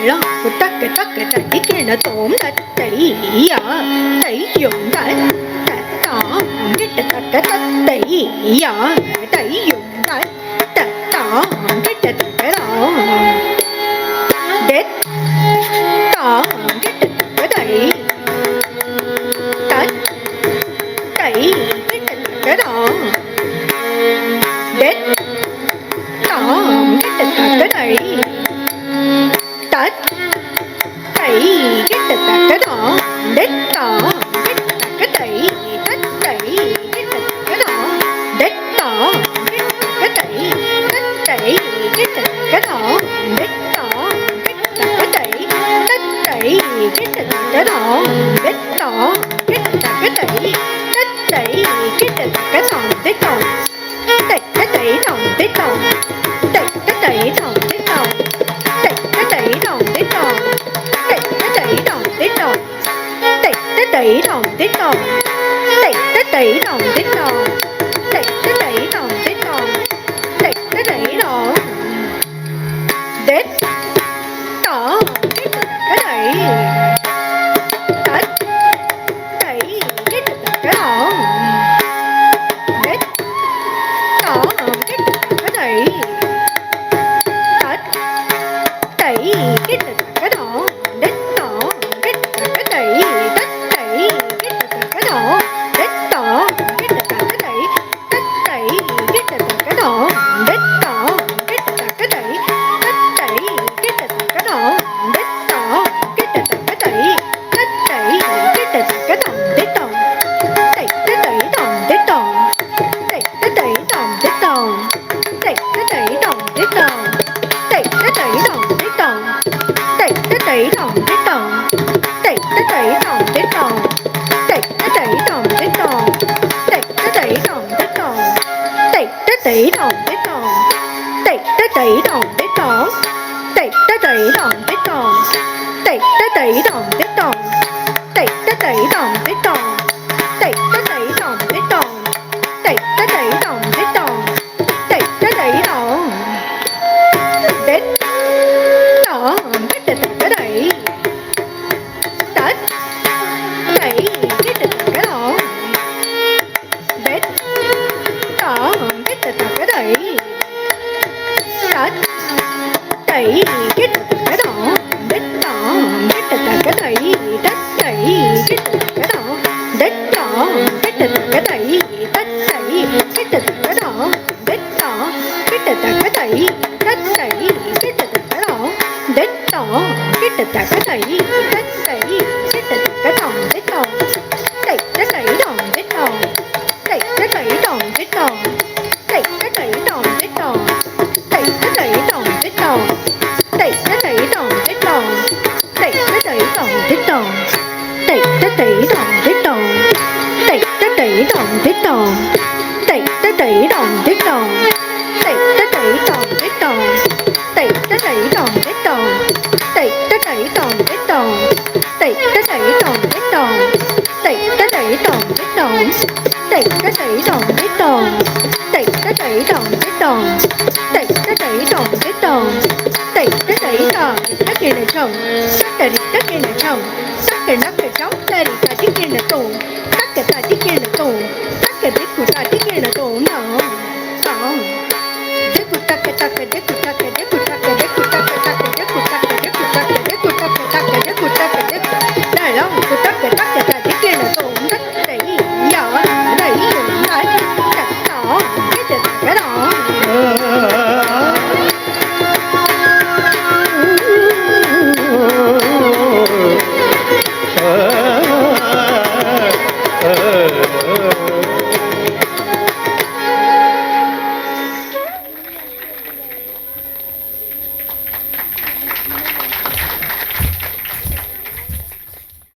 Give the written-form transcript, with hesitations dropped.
lo của tất cả cái kia nó tổn là tẩy à tẩy dụng cái tỏ cái cái tẩy à tẩy dụng cái tỏ cái đó đét tỏ cái tẩy tẩy cái đó đét tỏ cái tẩy tẩy cái đó đét tỏ cái tẩy cái đó đét tỏ cái tẩy cái đó đét tỏ cái tẩy cái đó đét tỏ cái tẩy cái thòng tết thòng cái tẩy thòng tết thòng cái tẩy thòng tết thòng cái tẩy thòng tết thòng cái tẩy thòng tết thòng cái tẩy thòng tết thòng cái tẩy thòng tết thòng cái tẩy thòng tết thòng cái tẩy thòng đét tỏ cái tẩy cái đó đét tỏ cái tẩy cái đó đét tỏ cái tẩy cái đó đét tỏ cái tẩy cái đó đét tỏ cái tẩy cái đó đét tỏ cái tẩy cái thòng đét tỏ cái tẩy thòng đét tỏ cái tẩy thòng đét tỏ cái tẩy thòng đét tỏ cái tẩy thòng đét tỏ cái tẩy thòng đét tỏ cái tẩy thòng đét tỏ cái tẩy thòng đét tỏ cái tẩy thòng đét tỏ cái tẩy thòng đét tỏ cái tẩy thòng đét tỏ cái tẩy thòng đét tỏ cái tẩy thòng đét tỏ cái tẩy thòng đét tỏ cái tẩy thòng đét tỏ cái tẩy thòng đét tỏ cái tẩy thòng đét tỏ cái đẩy cái đó đét tỏ cái đẩy tẩy cái đó đét tỏ cái đẩy cái đó đét tỏ cái đẩy cái đó đét tỏ cái đẩy cái đó đét tỏ cái đẩy cái thòng đét tỏ cái đẩy thòng đét tỏ cái đẩy thòng đét tỏ cái đẩy thòng đét tỏ cái đẩy thòng đét tỏ cái đẩy thòng đét tỏ cái đẩy thòng đét tỏ cái đẩy thòng đét tỏ cái đẩy thòng đét tỏ cái đẩy thòng đét tỏ cái đẩy thòng đét tỏ cái đẩy thòng đét tỏ cái đẩy thòng đét tỏ cái đẩy thòng đét tỏ cái đẩy thòng đét tỏ cái đẩy thòng đét tỏ cái đẩy thòng đét tỏ cái đẩy thòng đét tỏ cái đẩy thòng các kia này chồng các kia này chồng các kia nắp cái chóng đây là cái kia này tủ các cái kia này tủ các cái của ta kia này tủ nó đế của ta cái đế của